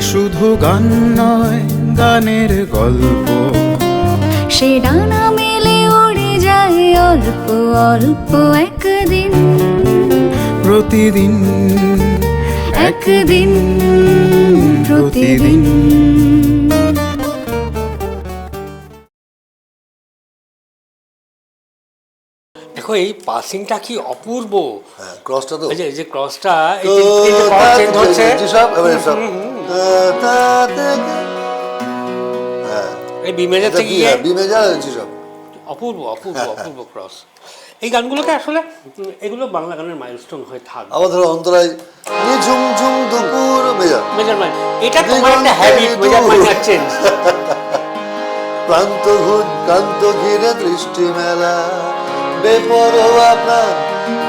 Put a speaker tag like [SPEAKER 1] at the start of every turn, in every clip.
[SPEAKER 1] শুধু গান নয়, গানের গল্প।
[SPEAKER 2] সে ডানা মেলে উড়ে যায় অল্প অল্প একদিন,
[SPEAKER 1] প্রতিদিন
[SPEAKER 2] একদিন প্রতিদিন।
[SPEAKER 3] দেখো এই পাসিংটা কি অপূর্ব।
[SPEAKER 4] হ্যাঁ, ক্রসটা তো
[SPEAKER 3] এই যে ক্রসটা চেঞ্জ হচ্ছে, এই বি মেজার থেকে গিয়ে
[SPEAKER 4] বি মেজার সব
[SPEAKER 3] অপূর্ব অপূর্ব অপূর্ব ক্রস। এই গানগুলোকে আসলে এগুলো বাংলা গানের মাইলস্টোন হয়ে থাকবে।
[SPEAKER 4] আবার ধরো অন্তরায় ঝুম ঝুম দুপুর মেজার
[SPEAKER 3] মেজার মাইল, এটা তোমার একটা হ্যাবিট, মেজার মাইনার চেঞ্জ।
[SPEAKER 4] ক্রান্ত ঘিরে দৃষ্টি মেলা, বেপরোয়া প্রাণ,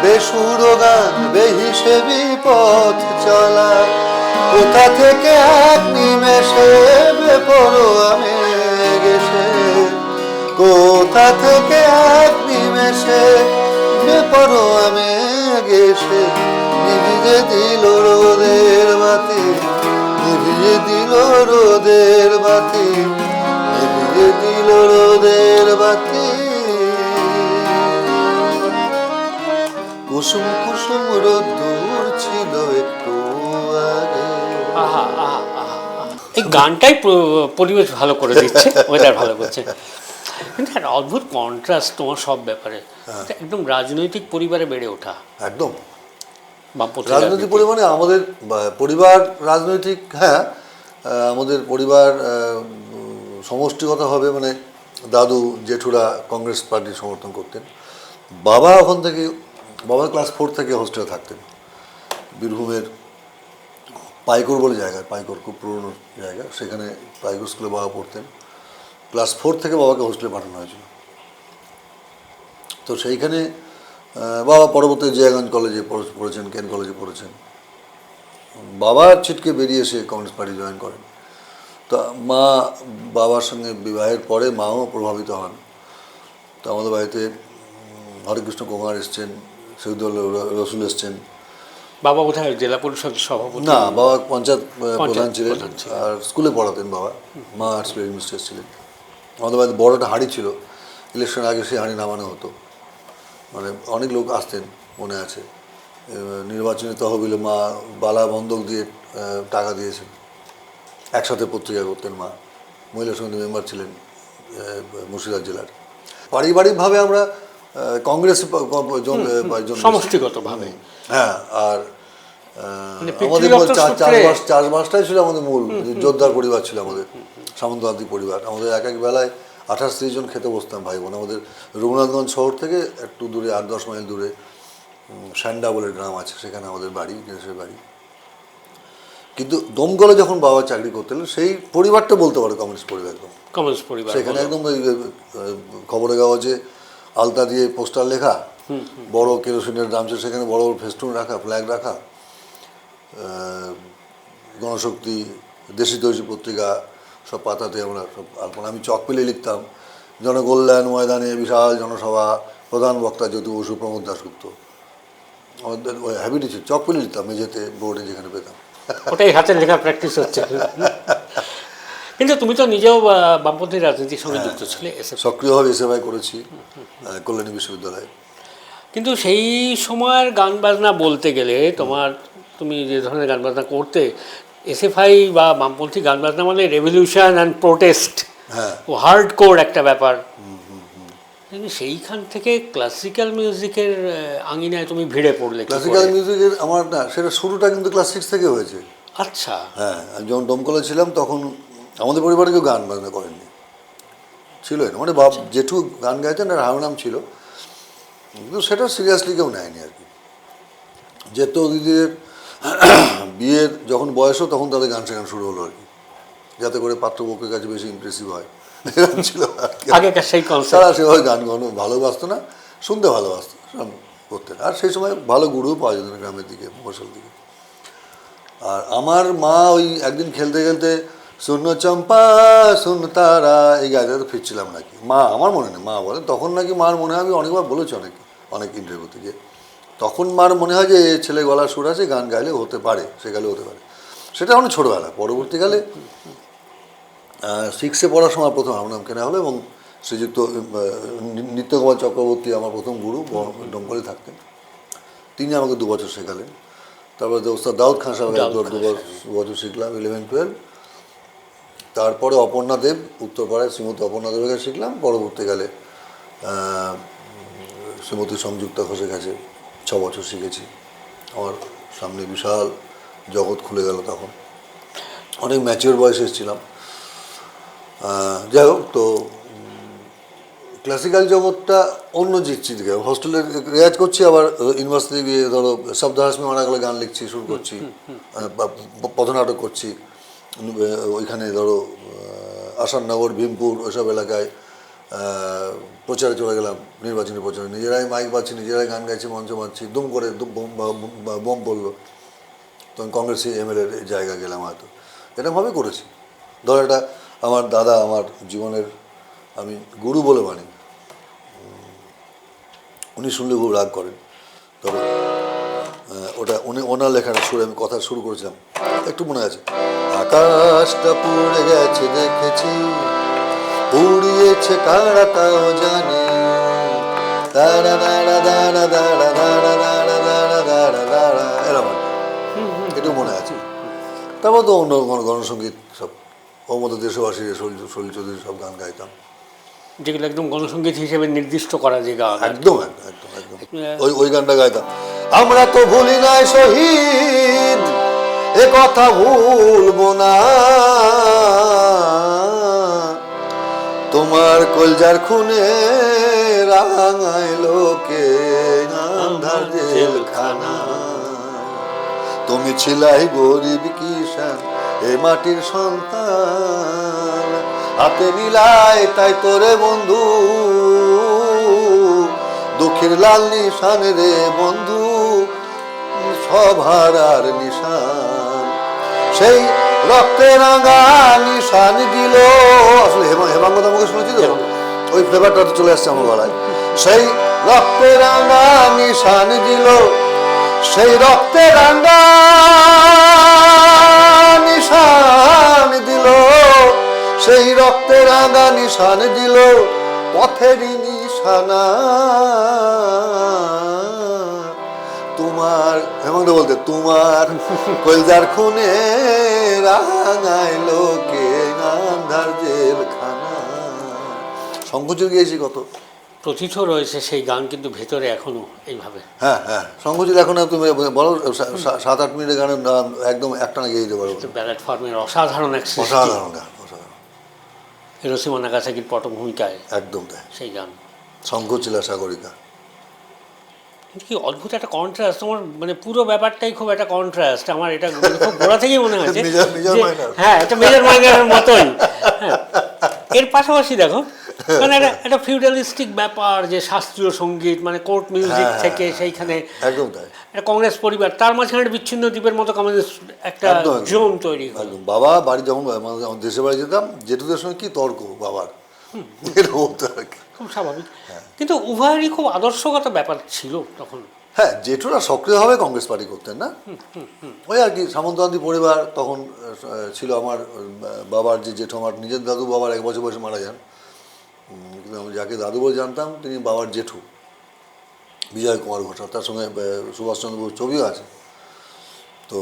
[SPEAKER 4] বেসুর গান, বেহিসেবি পথ চলা, কোথা থেকে এক নিমেষে বেপরোয়া মেঘ এসে, কোথা থেকে এক নিমেষে বেপরোয়া মেঘ এসে নিভিয়ে দিল রোদের বাতি, নিভিয়ে দিল রোদের বাতি, নিভিয়ে দিল রোদের বাতি। কুসুম কুসুম রোদ্দুর ছিল একটু আগে।
[SPEAKER 3] আহা আহা আহা, এই গানটাই পরিবেশ ভালো করে দিচ্ছে, ওয়েদার ভালো করছে। কিন্তু একটা অদ্ভুত কন্ট্রাস্ট তোমার সব ব্যাপারে। একদম রাজনৈতিক পরিবারে বেড়ে ওঠা,
[SPEAKER 4] একদম
[SPEAKER 3] বামপন্থী
[SPEAKER 4] রাজনৈতিক পরিমাণে আমাদের পরিবার রাজনৈতিক, হ্যাঁ আমাদের পরিবার সমষ্টিগতভাবে মানে দাদু জেঠুরা কংগ্রেস পার্টির সমর্থন করতেন। বাবা ওখান থেকে, বাবা ক্লাস 4 থেকে হোস্টেলে থাকতেন বীরভূমের পাইকর বলে জায়গায়, পাইকর খুব পুরনো জায়গা, সেখানে পাইকর স্কুলে বাবা পড়তেন। ক্লাস 4 থেকে বাবাকে হোস্টেলে পাঠানো হয়েছিল। তো সেইখানে বাবা পরবর্তী জিয়াগঞ্জ কলেজে পড়েছেন, কেন কলেজে পড়েছেন। বাবা ছিটকে বেরিয়ে এসে কংগ্রেস পার্টি জয়েন করেন। তা মা, বাবার সঙ্গে বিবাহের পরে মাও প্রভাবিত হন। তো আমাদের বাড়িতে হরেকৃষ্ণ কুমার এসছেন, শহীদুল রসুল এসছেন।
[SPEAKER 3] বাবা কোথায় জেলা পরিষদের সভাপতি?
[SPEAKER 4] না, বাবা পঞ্চায়েত প্রধান ছিলেন, আর স্কুলে পড়াতেন বাবা। মা আর্টস মিস্ট্রেস ছিলেন। আমাদের বাড়িতে বড় একটা হাঁড়ি ছিল, ইলেকশন আগে সেই হাঁড়ি নামানো হতো, মানে অনেক লোক আসতেন, মনে আছে। নির্বাচনী তহবিলে মা বালা বন্ধক দিয়ে টাকা দিয়েছেন। একসাথে পত্রিকা করতেন মা। মহিলা সমিতি মেম্বার ছিলেন মুর্শিদাবাদ জেলার। পারিবারিকভাবে আমরা কংগ্রেস
[SPEAKER 3] সমষ্টিগতভাবে,
[SPEAKER 4] হ্যাঁ। আর আমাদের চাষবাসটাই ছিল আমাদের মূল। জোরদার পরিবার ছিল আমাদের, সামন্ততান্ত্রিক পরিবার। আমাদের এক এক বেলায় 28-30 জন খেতে বসতাম ভাই বোন। আমাদের রঘুনাথগঞ্জ শহর থেকে একটু দূরে 8-10 মাইল দূরে স্যান্ডা বলে গ্রাম আছে, সেখানে আমাদের বাড়ি, দেশের বাড়ি। কিন্তু দমকলে যখন বাবা চাকরি করতেন, সেই পরিবারটা বলতে পারে কমিউনিস্ট পরিবার। একদম
[SPEAKER 3] কমিউনিস্ট পরিবার।
[SPEAKER 4] সেখানে একদম খবরের কাগজে আলতা দিয়ে পোস্টার লেখা, বড় কেরোসিনের দাম ছিল, সেখানে বড় বড় ফেস্টুন রাখা, ফ্ল্যাগ রাখা। গণশক্তি, দেশি তৈরি পত্রিকা সব পাতাতে আমরা সব আলপনা। আমি চক পেলে লিখতাম, জনকল্যাণ ময়দানে বিশাল জনসভা, প্রধান বক্তা জ্যোতি বসু, প্রমোদ দাশগুপ্ত। আমাদের ওই হ্যাবিটই ছিল, চক পেলে লিখতাম মেঝেতে, বোর্ডে যেখানে পেতাম।
[SPEAKER 3] ওটাই হাতের লেখা প্র্যাকটিস হচ্ছে। কিন্তু তুমি তো নিজেও বামপন্থী রাজনীতির সঙ্গে যুক্ত ছিলে,
[SPEAKER 4] সক্রিয়ভাবে এসএফআই করেছি কল্যাণী বিশ্ববিদ্যালয়ে।
[SPEAKER 3] কিন্তু সেই সময়ের গান বাজনা বলতে গেলে তুমি যে ধরনের গান বাজনা করতে, এসএফআই বা বামপন্থী গান বাজনা মানে রেভলিউশন অ্যান্ড প্রোটেস্ট, ও হার্ড কোর একটা ব্যাপার। সেইখান থেকে ক্লাসিক্যাল মিউজিকের আঙিনায় তুমি ভিড়ে পড়লে।
[SPEAKER 4] ক্লাসিক্যাল মিউজিকের আমার না, সেটা শুরুটা কিন্তু ক্লাস 6 থেকে হয়েছে।
[SPEAKER 3] আচ্ছা,
[SPEAKER 4] হ্যাঁ। আমি যখন দমকলে ছিলাম তখন আমাদের পরিবারে কেউ গান বাজনা করেননি, ছিল না। মানে বাপ জেঠু গান গাইতেন আর হারমোনিয়াম ছিল, কিন্তু সেটা সিরিয়াসলি কেউ নেয়নি আর কি। যেত দিদিদের বিয়ের যখন বয়স হয় তখন তাদের গান শেখানো শুরু হলো আর কি, যাতে করে পাত্রপক্ষের কাছে বেশি ইমপ্রেসিভ হয়, এরকম ছিল আর কি।
[SPEAKER 3] আগেকার সেই কনসেপ্ট।
[SPEAKER 4] তারা সেভাবে গান গানো ভালোবাসতো না, শুনতে ভালোবাসতো, সব করতেন। আর সেই সময় ভালো গুরুও পাওয়া যেত না গ্রামের দিকে, মফস্বল দিকে। আর আমার মা ওই একদিন খেলতে খেলতে শূন্য চম্পা শূন্য তারা এই গাড়িটা তো ফিরছিলাম নাকি, মা, আমার মনে নেই, মা বলে তখন নাকি মার মনে হয়, আমি অনেকবার বলেছি অনেক ইন্টারভিউতে, যে তখন মার মনে হয় যে ছেলে গলার সুর আছে, গান গাইলে হতে পারে, সে গালে হতে পারে। সেটা অনেক ছোটোবেলা। পরবর্তীকালে 6-এ পড়ার সময় প্রথম হারমোনিয়াম কেনা হলো, এবং শ্রীযুক্ত নিত্যগোপাল চক্রবর্তী আমার প্রথম গুরু, ডোমকলে থাকতেন, তিনি আমাকে 2 বছর শেখালেন। তারপরে ওস্তাদ দাউদ খান সাহেব 2 বছর শিখলাম, 11-12। তারপরে অপর্ণা দেব, উত্তরপাড়ায় শ্রীমতী অপর্ণা দেবের কাছে শিখলাম। পরবর্তীকালে শ্রীমতী সংযুক্তা ঘোষের কাছে 6 বছর শিখেছি। আমার সামনে বিশাল জগৎ খুলে গেল। তখন অনেক ম্যাচিওর বয়সে এসেছিলাম। যাই হোক, তো ক্লাসিক্যাল জগৎটা অন্য দিকে। হস্টেলে রেয়াজ করছি, আবার ইউনিভার্সিটি গিয়ে ধরো শব্দহাসমে মারা গেলে গান লিখছি, শুরু করছি, পথনাটক করছি। ওইখানে ধরো আসাননগর, ভীমপুর ওইসব এলাকায় প্রচারে চলে গেলাম, নির্বাচনী প্রচারে। নিজেরাই মাইক বাজছি, নিজেরাই গান গাইছি, মঞ্চ বাজছি। দুম করে বোম পড়লো, তখন কংগ্রেসি MLA জায়গা গেলাম হয়তো। এরকমভাবে করেছি। ধরো এটা আমার দাদা, আমার জীবনের আমি গুরু বলে মানি। উনি শুনলে খুব রাগ করেন। ধরো ওটা ওনার লেখাটা সুরে আমি কথা শুরু করেছিলাম, একটু মনে আছে। আকাশটা পুড়ে গেছে দেখেছি, পুড়িয়েছে কারা তাও জানে, দাঁড়া দাঁড়া দাঁড়া দাঁড়া দাঁড়া দাঁড়া দাঁড়া দাঁড়া দাঁড়া, এরকম একটু মনে আছে। তারপর তো অন্য গণসঙ্গীত সব, ওর মধ্যে দেশবাসী, সলিল চৌধুরী সব গান গাইতাম,
[SPEAKER 3] যেগুলো একদম গণসঙ্গীত হিসেবে নির্দিষ্ট করা যে গান।
[SPEAKER 4] একদম একদম একদম একদম ওই গানটা গাইতাম। আমরা তো ভুলি নাই শহীদ, এ কথা ভুলবো না, তোমার কলজার খুনে রাঙাইলো কে আন্ধার জেলখানা, তুমি ছিলাই গরিব কিষান, এ মাটির সন্তান, হাতে মিলাই তাই তোরে বন্ধু, দুঃখের লাল নিশান রে বন্ধু, সভার নিশান, সেই রক্তে রাঙা নিশান দিল। আসলে হেমাঙ্গদা মুখে শুনেছি তো, ওই ফ্লেভারটা তো চলে আসছে আমার গলায়। সেই রক্তে রাঙা নিশান দিল, সেই রক্তে রাঙা নিশান দিল, সেই রক্তে রাঙা নিশান দিল, পথেরই নিশানা তোমার। হেমন্ত বলতে তোমার কলজার খুনে রাঙাইলো কে আন্ধার জেলখানা। শঙ্খচূড় গিয়েছি কত,
[SPEAKER 3] প্রতিথ রয়েছে সেই গান, কিন্তু ভেতরে এখনো এইভাবে।
[SPEAKER 4] হ্যাঁ হ্যাঁ, শঙ্খচূড় এখন তুমি বলো 7-8 মিনিটের গানের নাম একদম একটানা গিয়ে দিতে পারবো।
[SPEAKER 3] ব্যালেট ফর্মের অসাধারণ এক সৃষ্টি।
[SPEAKER 4] অসাধারণ গান, অসাধারণ।
[SPEAKER 3] হিরোশিমা নাগাসাকির পটভূমিকায়
[SPEAKER 4] একদম তাই,
[SPEAKER 3] সেই গান।
[SPEAKER 4] শঙ্খচিলা সাগরিকা।
[SPEAKER 3] কি অদ্ভুত একটা কন্ট্রাস্ট তোমার, মানে পুরো ব্যাপারটাই খুব একটা কন্ট্রাস্ট। আমার এটা খুব গোড়া থেকেই মনে হয়েছে হ্যাঁ, এটা মেজর মাইনারের মতোই। হ্যাঁ, এর পাশাপাশি দেখো, মানে একটা ফিউডালিস্টিক ব্যাপার, যে শাস্ত্রীয় সঙ্গীত মানে কোর্ট মিউজিক থেকে সেইখানে
[SPEAKER 4] একদম তাই,
[SPEAKER 3] একটা কংগ্রেস পরিবার, তার মাঝখানে একটা বিচ্ছিন্ন দ্বীপের মতো কমিউনিস্ট একটা জোন তৈরি হলো।
[SPEAKER 4] বাবা বাড়ি যখন দেশের বাড়ি যেতাম, জেঠুদের সঙ্গে কি তর্ক বাবার, এরকম হতো আর কি,
[SPEAKER 3] খুব স্বাভাবিক। কিন্তু উভয়েরই খুব আদর্শগত ব্যাপার ছিল তখন।
[SPEAKER 4] হ্যাঁ, জেঠুরা সক্রিয়ভাবে কংগ্রেস পার্টি করতেন না, ওই আর কি সামন্ততান্ত্রী পরিবার তখন ছিল। আমার বাবার যে জেঠু, আমার নিজের দাদু বাবার 1 বছর বয়সে মারা যান, কিন্তু আমি যাকে দাদু বলে জানতাম তিনি বাবার জেঠু, বিজয় কুমার ঘোষ। তার সঙ্গে সুভাষচন্দ্র বোস ছবিও আছে। তো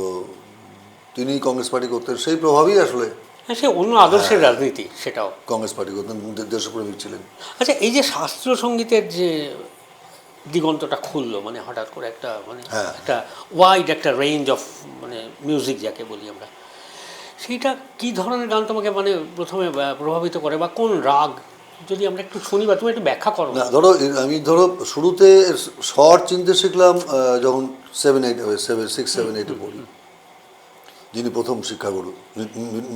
[SPEAKER 4] তিনি কংগ্রেস পার্টি করতেন, সেই প্রভাবই আসলে।
[SPEAKER 3] হ্যাঁ, সে অন্য আদর্শের রাজনীতি, সেটাও
[SPEAKER 4] কংগ্রেস পার্টি করতেন, দেশপ্রেমিক ছিলেন।
[SPEAKER 3] আচ্ছা, এই যে শাস্ত্রীয় সঙ্গীতের যে দিগন্তটা খুললো, মানে হঠাৎ করে একটা মানে একটা ওয়াইড একটা রেঞ্জ অফ মানে মিউজিক যাকে বলি আমরা, সেইটা কী ধরনের গান তোমাকে মানে প্রথমে প্রভাবিত করে, বা কোন রাগ যদি আমরা একটু শুনি, বা তুমি একটু ব্যাখ্যা করো
[SPEAKER 4] না। ধরো আমি শুরুতে স্বর চিনতে শিখলাম যখন 6-7-8 পড়ি, যিনি প্রথম শিক্ষাগুরু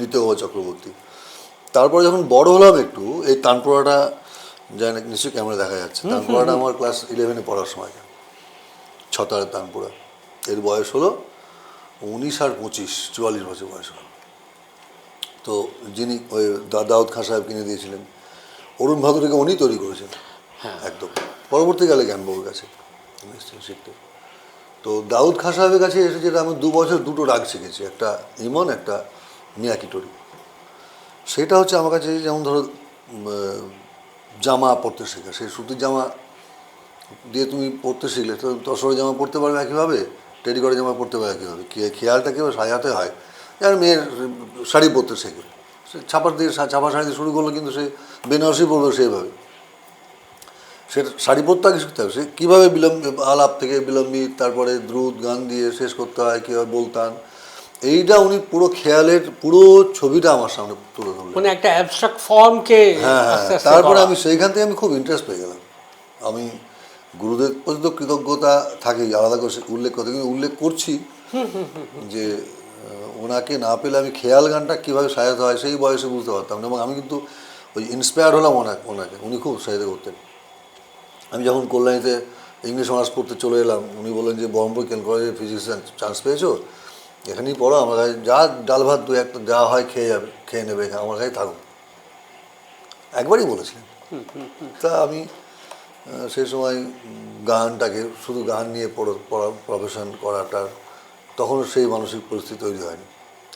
[SPEAKER 4] নিত্যগোপাল চক্রবর্তী। তারপরে যখন বড় হলাম একটু, এই তানপুরাটা যায় না, নিশ্চয়ই ক্যামেরা দেখা যাচ্ছে, তানপুরাটা আমার ক্লাস 11-এ পড়ার সময়, ছতারের তানপুরা। এর বয়স হলো 19 আর 25, 44 বছর বয়স হলো। তো যিনি ওই দাউদ খান সাহেব কিনে দিয়েছিলেন, অরুণ ভাদুরীকে উনি তৈরি করেছেন একদম। পরবর্তীকালে জ্ঞানবাবুর কাছে শিখতে। তো দাউদ খান সাহেবের কাছে এসে যেটা আমি 2 বছর 2টো রাগ শিখেছি, একটা ইমন, একটা মিয়াকিটোরি। সেটা হচ্ছে আমার কাছে যেমন ধরো জামা পরতে শেখা, সেই সুতির জামা দিয়ে তুমি পরতে শিখলে তো তসরের জামা পরতে পারবে একইভাবে, টেরিকটের জামা পরতে পারবে একইভাবে। খেয়ালটা কীভাবে সাজাতে হয়, আর মেয়ের শাড়ি পরতে শেখে, সে ছাপা শাড়ি দিয়ে শুরু করলো, কিন্তু সে বেনারসি পরবে সেইভাবে। সে শাড়ি পরতে আগে শিখতে হবে, সে কীভাবে আলাপ থেকে বিলম্বিত, তারপরে দ্রুত গান দিয়ে শেষ করতে হয়, কীভাবে বলতান, এইটা উনি পুরো খেয়ালের পুরো ছবিটা আমার সামনে তুলে ধরলেন।
[SPEAKER 3] মানে একটা অ্যাবস্ট্রাক্ট ফর্মকে
[SPEAKER 4] হ্যাঁ হ্যাঁ, তারপরে আমি সেইখান থেকে আমি খুব ইন্টারেস্ট পেয়ে গেলাম। আমি গুরুদেব প্রতি তো কৃতজ্ঞতা থাকেই, আলাদা করে উল্লেখ করতে, কিন্তু উল্লেখ করছি যে ওনাকে না পেলে আমি খেয়াল গানটা কীভাবে সাজাতে হয় সেই বয়সে বুঝতে পারতাম না। এবং আমি কিন্তু ওই ইন্সপায়ার হলাম ওনাকে, উনি খুব সাহায্য করতেন। আমি যখন কল্যাণীতে ইংলিশ অনার্স পড়তে চলে এলাম, উনি বললেন যে বহরমপুর কেন কলেজে ফিজিক্স চান্স পেয়েছো, এখানেই পড়ো, আমার কাছে যা ডাল ভাত 2-1 যা হয় খেয়ে নেবে, আমার কাছে থাকো, একবারই বলেছিলেন। তা আমি সেই সময় গানটাকে শুধু গান নিয়ে পড়া প্রফেশন করাটার তখনও সেই মানসিক পরিস্থিতি তৈরি হয়নি।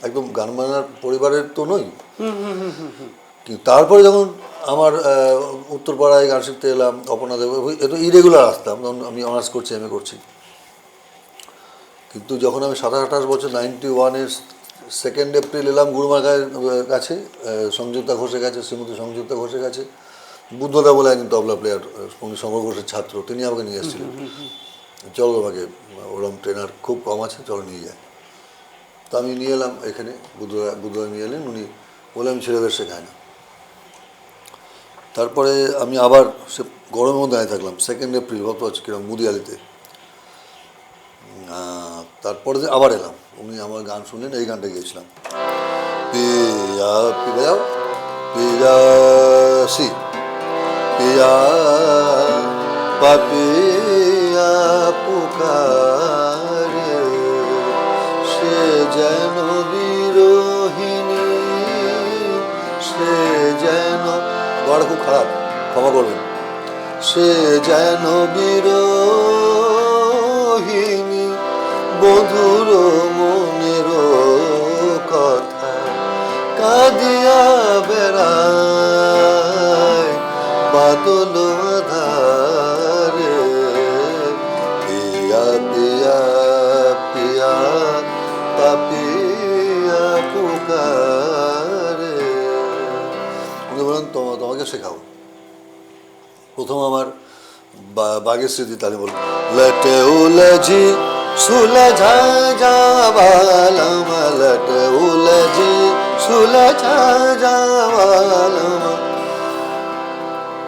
[SPEAKER 4] একদম গান বাজনার পরিবারের তো নই, কিন্তু তারপরে যখন আমার উত্তরপাড়ায় গান শিখতে এলাম, অপর্ণাদেব, এত ইরেগুলার আসতাম, তখন আমি অনার্স করছি, এমএ করছি। কিন্তু যখন আমি 27-28 বছর 91-এর 2 এপ্রিল এলাম গুরুমার কাছে, সংযুক্তা ঘোষের কাছে, শ্রীমতী সংযুক্তা ঘোষের কাছে, বুদ্ধদা বলে একজন তবলা প্লেয়ার, উনি শঙ্কর ঘোষের ছাত্র, তিনি আমাকে নিয়ে এসেছিলেন, চলো আমাকে, ওরকম ট্রেনার খুব কম আছে, চলো নিয়ে যায়। তো আমি নিয়ে এলাম এখানে, বুদ্ধদা নিয়ে এলেন, উনি বলে আমি ছেলেদের শেখাই না। তারপরে আমি আবার সে গরমের মধ্যে দাঁড়িয়ে থাকলাম 2 এপ্রিল, গত হচ্ছে কিরকম মুদিয়ালিতে। তারপরে আবার এলাম, উনি আমার গান শুনলেন, এই গানটা গিয়েছিলাম, পিয়া পিয়াও পিয়াসি পিয়া পাপিয়া পুকারে, সে যেন বিরোহিণী, সে যেন, গড় খুব খারাপ, ক্ষমা করবেন, সে যেন বিরোহিণী বধুর মনের কথা কাঁদিয়া বেড়ায় বাদল আধারে, পিয়া পিয়া পিয়া পাপিয়া পুকারে। উনি বলেন তোমাকে শেখাও। প্রথম আমার বাঘের স্মৃতি, তাহলে বল, লটে উলঝি সুলঝা যাওয়ালাম, লটে উলঝি সুলঝা যাওয়ালাম।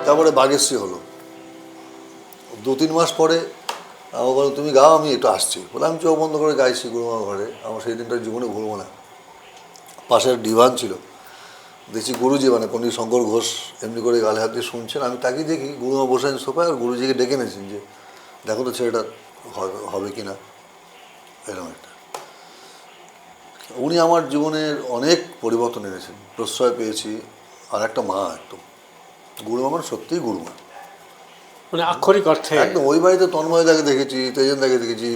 [SPEAKER 4] তারপরে বাঘেশ্রী হলো। 2-3 মাস পরে আমার বলো তুমি গাও, আমি একটু আসছি, বলে আমি চোখ বন্ধ করে গাইছি গুরুমার ঘরে। আমার সেই দিনটা জীবনে ভুলবো না। পাশের ডিভান ছিল, দেখছি গুরুজি, মানে পণ্ডিত শঙ্কর ঘোষ এমনি করে গালে হাত দিয়ে শুনছেন, আমি তাকে দেখি গুরুমা বসে আছেন সোফায়, আর গুরুজিকে ডেকে নিয়েছেন যে দেখো তো ছেলেটা হবে কি না, এরকম একটা। উনি আমার জীবনের অনেক পরিবর্তন এনেছেন, প্রশ্রয় পেয়েছি, আর একটা মা, একদম গুরুমা, মানে সত্যিই গুরুমা,
[SPEAKER 3] মানে আক্ষরিক অর্থে
[SPEAKER 4] একদম। ওই বাড়িতে তন্ময় দাকে দেখেছি, তেজেন দাকে দেখেছি,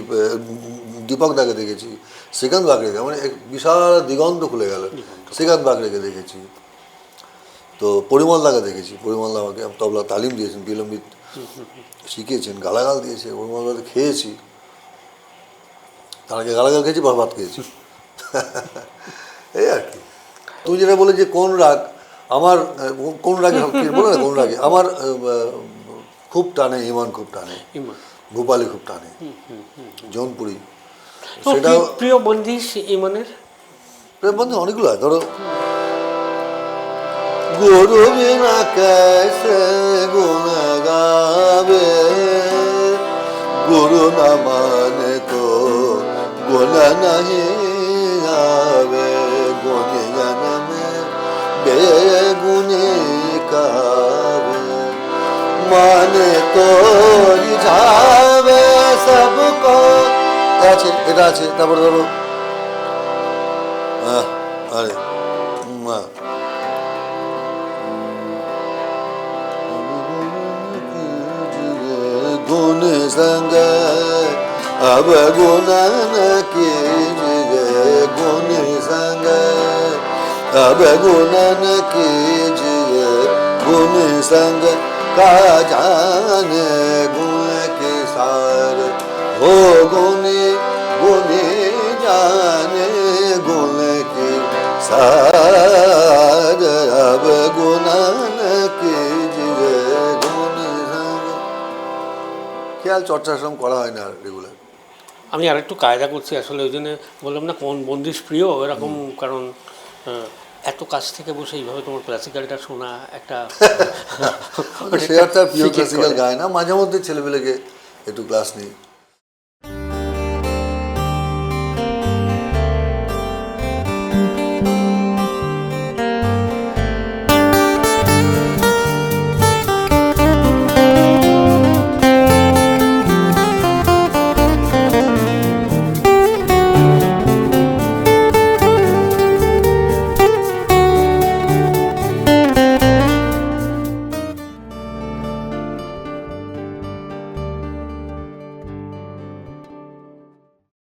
[SPEAKER 4] দীপক দাকে দেখেছি, শ্রীকান্ত বাগড়েকে, মানে এক বিশাল দিগন্ত খুলে গেল, শ্রীকান্ত বাগড়েকে দেখেছি, তো পরিমল দাকে দেখেছি। পরিমল দা আমাকে তবলা তালিম দিয়েছেন, বিলম্বিত শিখিয়েছেন, গালাগাল দিয়েছে, পরিমল দাকে খেয়েছি, তার আগে গালাগাল খেয়েছি, ভাত খেয়েছি, এই আর কি। তুমি যেটা বলে যে কোন রাগ আমার, কোন রাগে বলে না, কোন রাগে আমার খুব টানে, ইমান খুব টানে, ভূপালি খুব টানে, জৌনপুরি, সেটা
[SPEAKER 3] প্রিয় বন্ধু ইমানের।
[SPEAKER 4] প্রেম বন্ধু অনেকগুলো হয়, ধরো গুরু বিনা कैसे गुण गावे, गुरु न माने तो गुण नहीं आवे, गुणियन में बेगुनी कावे, माने तो रिझावे सबको। আছে এটা আছে, তারপরে ধরো আরে गुण संग अब गुणन कीजिए गुण संग अब गुणन कीजिए गुण संग का जाने गुण के सार हो गुणी गुणी जाने गुण की सार अब गुणन कीजिए गुण संग খেয়াল চর্চা সেরকম করা হয় না রেগুলার।
[SPEAKER 3] আমি আর একটু কায়দা করছি আসলে, ওই জন্য বললাম না কোন বন্দিশ প্রিয় এরকম, কারণ এত কাছ থেকে বসে এইভাবে তোমার ক্লাসিক্যালটা শোনা একটা
[SPEAKER 4] সে আর তার প্রিয় ক্লাসিক্যাল গায় না, মাঝে মধ্যে ছেলেপেলেকে একটু ক্লাস নিই।